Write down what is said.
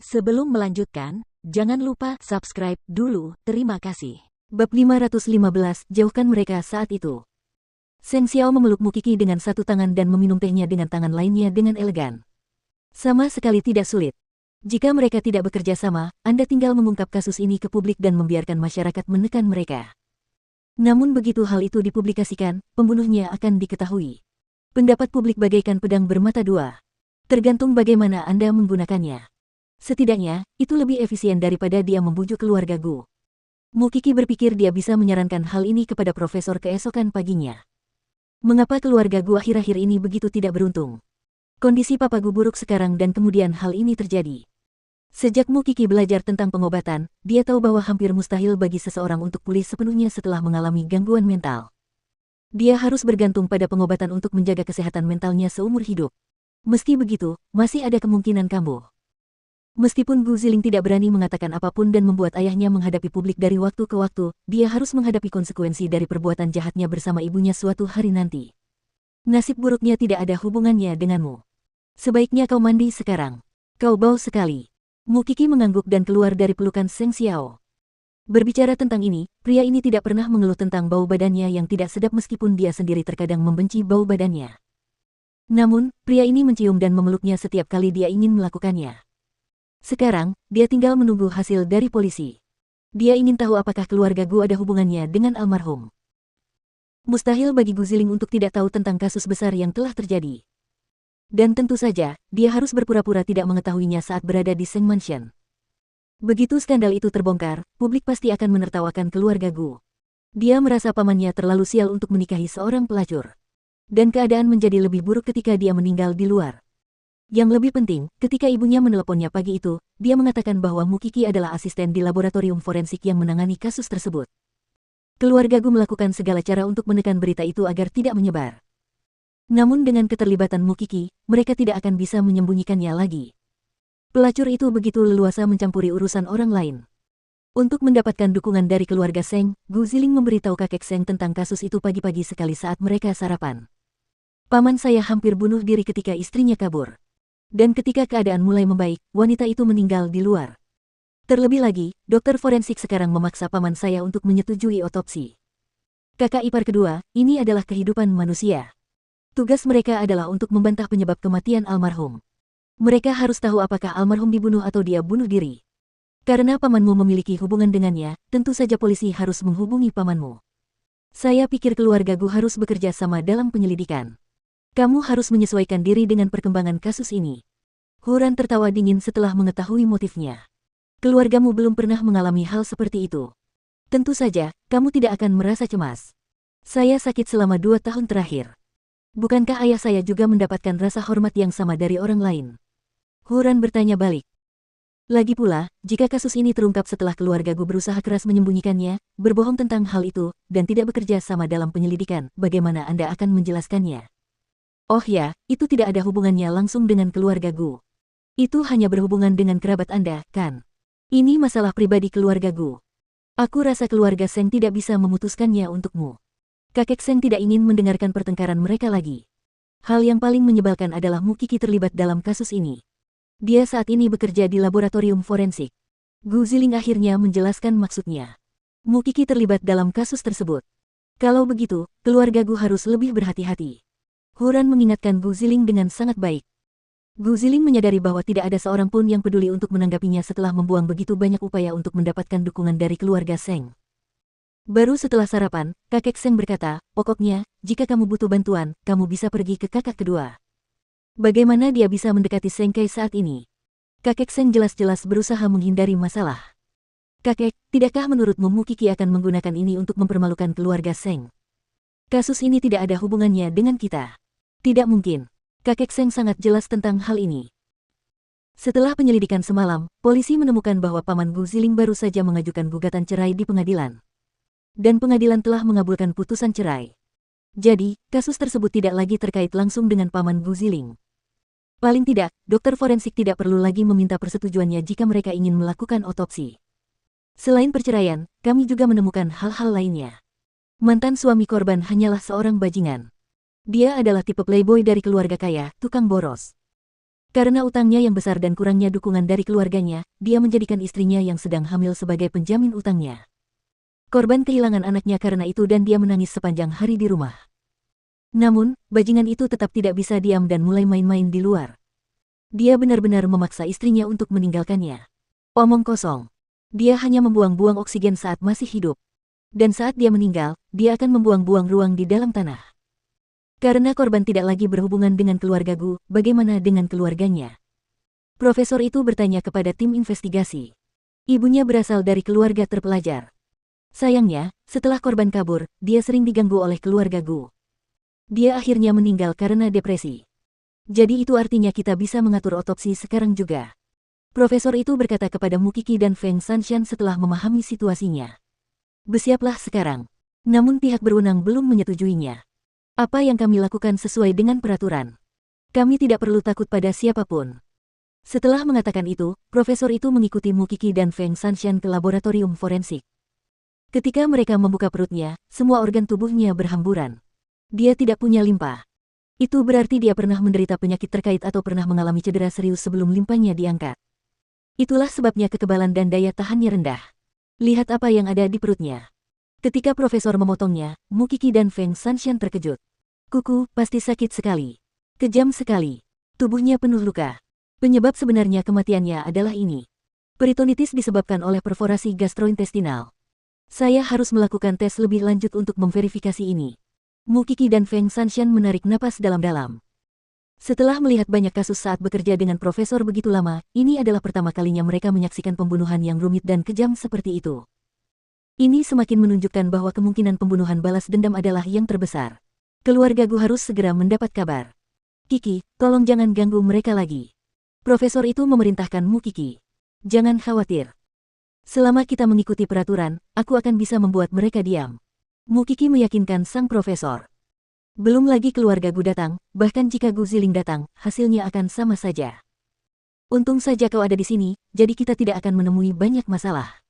Sebelum melanjutkan, jangan lupa subscribe dulu, terima kasih. Bab 515, jauhkan mereka saat itu. Seng Xiao memeluk Mu Qi dengan satu tangan dan meminum tehnya dengan tangan lainnya dengan elegan. Sama sekali tidak sulit. Jika mereka tidak bekerja sama, Anda tinggal mengungkap kasus ini ke publik dan membiarkan masyarakat menekan mereka. Namun begitu hal itu dipublikasikan, pembunuhnya akan diketahui. Pendapat publik bagaikan pedang bermata dua. Tergantung bagaimana Anda menggunakannya. Setidaknya, itu lebih efisien daripada dia membujuk keluarga Gu. Mu Qi berpikir dia bisa menyarankan hal ini kepada profesor keesokan paginya. Mengapa keluarga Gu akhir-akhir ini begitu tidak beruntung? Kondisi Papa Gu buruk sekarang dan kemudian hal ini terjadi. Sejak Mu Qi belajar tentang pengobatan, dia tahu bahwa hampir mustahil bagi seseorang untuk pulih sepenuhnya setelah mengalami gangguan mental. Dia harus bergantung pada pengobatan untuk menjaga kesehatan mentalnya seumur hidup. Meski begitu, masih ada kemungkinan kambuh. Meskipun Gu Ziling tidak berani mengatakan apapun dan membuat ayahnya menghadapi publik dari waktu ke waktu, dia harus menghadapi konsekuensi dari perbuatan jahatnya bersama ibunya suatu hari nanti. Nasib buruknya tidak ada hubungannya denganmu. Sebaiknya kau mandi sekarang. Kau bau sekali. Mu Qi mengangguk dan keluar dari pelukan Seng Xiao. Berbicara tentang ini, pria ini tidak pernah mengeluh tentang bau badannya yang tidak sedap meskipun dia sendiri terkadang membenci bau badannya. Namun, pria ini mencium dan memeluknya setiap kali dia ingin melakukannya. Sekarang, dia tinggal menunggu hasil dari polisi. Dia ingin tahu apakah keluarga Gu ada hubungannya dengan almarhum. Mustahil bagi Gu Ziling untuk tidak tahu tentang kasus besar yang telah terjadi. Dan tentu saja, dia harus berpura-pura tidak mengetahuinya saat berada di Seng Mansion. Begitu skandal itu terbongkar, publik pasti akan menertawakan keluarga Gu. Dia merasa pamannya terlalu sial untuk menikahi seorang pelacur. Dan keadaan menjadi lebih buruk ketika dia meninggal di luar. Yang lebih penting, ketika ibunya meneleponnya pagi itu, dia mengatakan bahwa Mu Qi adalah asisten di laboratorium forensik yang menangani kasus tersebut. Keluarga Gu melakukan segala cara untuk menekan berita itu agar tidak menyebar. Namun dengan keterlibatan Mu Qi, mereka tidak akan bisa menyembunyikannya lagi. Pelacur itu begitu leluasa mencampuri urusan orang lain. Untuk mendapatkan dukungan dari keluarga Seng, Gu Ziling memberitahu kakek Seng tentang kasus itu pagi-pagi sekali saat mereka sarapan. Paman saya hampir bunuh diri ketika istrinya kabur. Dan ketika keadaan mulai membaik, wanita itu meninggal di luar. Terlebih lagi, dokter forensik sekarang memaksa paman saya untuk menyetujui otopsi. Kakak ipar kedua, ini adalah kehidupan manusia. Tugas mereka adalah untuk membantah penyebab kematian almarhum. Mereka harus tahu apakah almarhum dibunuh atau dia bunuh diri. Karena pamanmu memiliki hubungan dengannya, tentu saja polisi harus menghubungi pamanmu. Saya pikir keluarga Gu harus bekerja sama dalam penyelidikan. Kamu harus menyesuaikan diri dengan perkembangan kasus ini. Huran tertawa dingin setelah mengetahui motifnya. Keluargamu belum pernah mengalami hal seperti itu. Tentu saja, kamu tidak akan merasa cemas. Saya sakit selama 2 tahun terakhir. Bukankah ayah saya juga mendapatkan rasa hormat yang sama dari orang lain? Huran bertanya balik. Lagi pula, jika kasus ini terungkap setelah keluarga Gu berusaha keras menyembunyikannya, berbohong tentang hal itu, dan tidak bekerja sama dalam penyelidikan, bagaimana Anda akan menjelaskannya? Oh ya, itu tidak ada hubungannya langsung dengan keluarga Gu. Itu hanya berhubungan dengan kerabat Anda, kan? Ini masalah pribadi keluarga Gu. Aku rasa keluarga Seng tidak bisa memutuskannya untukmu. Kakek Seng tidak ingin mendengarkan pertengkaran mereka lagi. Hal yang paling menyebalkan adalah Mu Qi terlibat dalam kasus ini. Dia saat ini bekerja di laboratorium forensik. Gu Ziling akhirnya menjelaskan maksudnya. Mu Qi terlibat dalam kasus tersebut. Kalau begitu, keluarga Gu harus lebih berhati-hati. Huran mengingatkan Gu Ziling dengan sangat baik. Gu Ziling menyadari bahwa tidak ada seorang pun yang peduli untuk menanggapinya setelah membuang begitu banyak upaya untuk mendapatkan dukungan dari keluarga Seng. Baru setelah sarapan, kakek Seng berkata, pokoknya, jika kamu butuh bantuan, kamu bisa pergi ke kakak kedua. Bagaimana dia bisa mendekati Seng Kai saat ini? Kakek Seng jelas-jelas berusaha menghindari masalah. Kakek, tidakkah menurutmu Mu Qi akan menggunakan ini untuk mempermalukan keluarga Seng? Kasus ini tidak ada hubungannya dengan kita. Tidak mungkin. Kakek Seng sangat jelas tentang hal ini. Setelah penyelidikan semalam, polisi menemukan bahwa paman Gu Ziling baru saja mengajukan gugatan cerai di pengadilan. Dan pengadilan telah mengabulkan putusan cerai. Jadi, kasus tersebut tidak lagi terkait langsung dengan paman Gu Ziling. Paling tidak, dokter forensik tidak perlu lagi meminta persetujuannya jika mereka ingin melakukan otopsi. Selain perceraian, kami juga menemukan hal-hal lainnya. Mantan suami korban hanyalah seorang bajingan. Dia adalah tipe playboy dari keluarga kaya, tukang boros. Karena utangnya yang besar dan kurangnya dukungan dari keluarganya, dia menjadikan istrinya yang sedang hamil sebagai penjamin utangnya. Korban kehilangan anaknya karena itu dan dia menangis sepanjang hari di rumah. Namun, bajingan itu tetap tidak bisa diam dan mulai main-main di luar. Dia benar-benar memaksa istrinya untuk meninggalkannya. Omong kosong. Dia hanya membuang-buang oksigen saat masih hidup. Dan saat dia meninggal, dia akan membuang-buang ruang di dalam tanah. Karena korban tidak lagi berhubungan dengan keluarga Gu, bagaimana dengan keluarganya? Profesor itu bertanya kepada tim investigasi. Ibunya berasal dari keluarga terpelajar. Sayangnya, setelah korban kabur, dia sering diganggu oleh keluarga Gu. Dia akhirnya meninggal karena depresi. Jadi itu artinya kita bisa mengatur otopsi sekarang juga. Profesor itu berkata kepada Mukiki dan Feng Sanshan setelah memahami situasinya. Bersiaplah sekarang. Namun pihak berwenang belum menyetujuinya. Apa yang kami lakukan sesuai dengan peraturan. Kami tidak perlu takut pada siapapun. Setelah mengatakan itu, profesor itu mengikuti Mukiki dan Feng Sanshan ke laboratorium forensik. Ketika mereka membuka perutnya, semua organ tubuhnya berhamburan. Dia tidak punya limpa. Itu berarti dia pernah menderita penyakit terkait atau pernah mengalami cedera serius sebelum limpanya diangkat. Itulah sebabnya kekebalan dan daya tahannya rendah. Lihat apa yang ada di perutnya. Ketika profesor memotongnya, Mukiki dan Feng Sanshan terkejut. Kuku, pasti sakit sekali. Kejam sekali. Tubuhnya penuh luka. Penyebab sebenarnya kematiannya adalah ini. Peritonitis disebabkan oleh perforasi gastrointestinal. Saya harus melakukan tes lebih lanjut untuk memverifikasi ini. Mukiki dan Feng Sanshan menarik napas dalam-dalam. Setelah melihat banyak kasus saat bekerja dengan profesor begitu lama, ini adalah pertama kalinya mereka menyaksikan pembunuhan yang rumit dan kejam seperti itu. Ini semakin menunjukkan bahwa kemungkinan pembunuhan balas dendam adalah yang terbesar. Keluarga Gu harus segera mendapat kabar. Kiki, tolong jangan ganggu mereka lagi. Profesor itu memerintahkan Mukiki. Jangan khawatir. Selama kita mengikuti peraturan, aku akan bisa membuat mereka diam. Mukiki meyakinkan sang profesor. Belum lagi keluarga Gu datang, bahkan jika Gu Ziling datang, hasilnya akan sama saja. Untung saja kau ada di sini, jadi kita tidak akan menemui banyak masalah.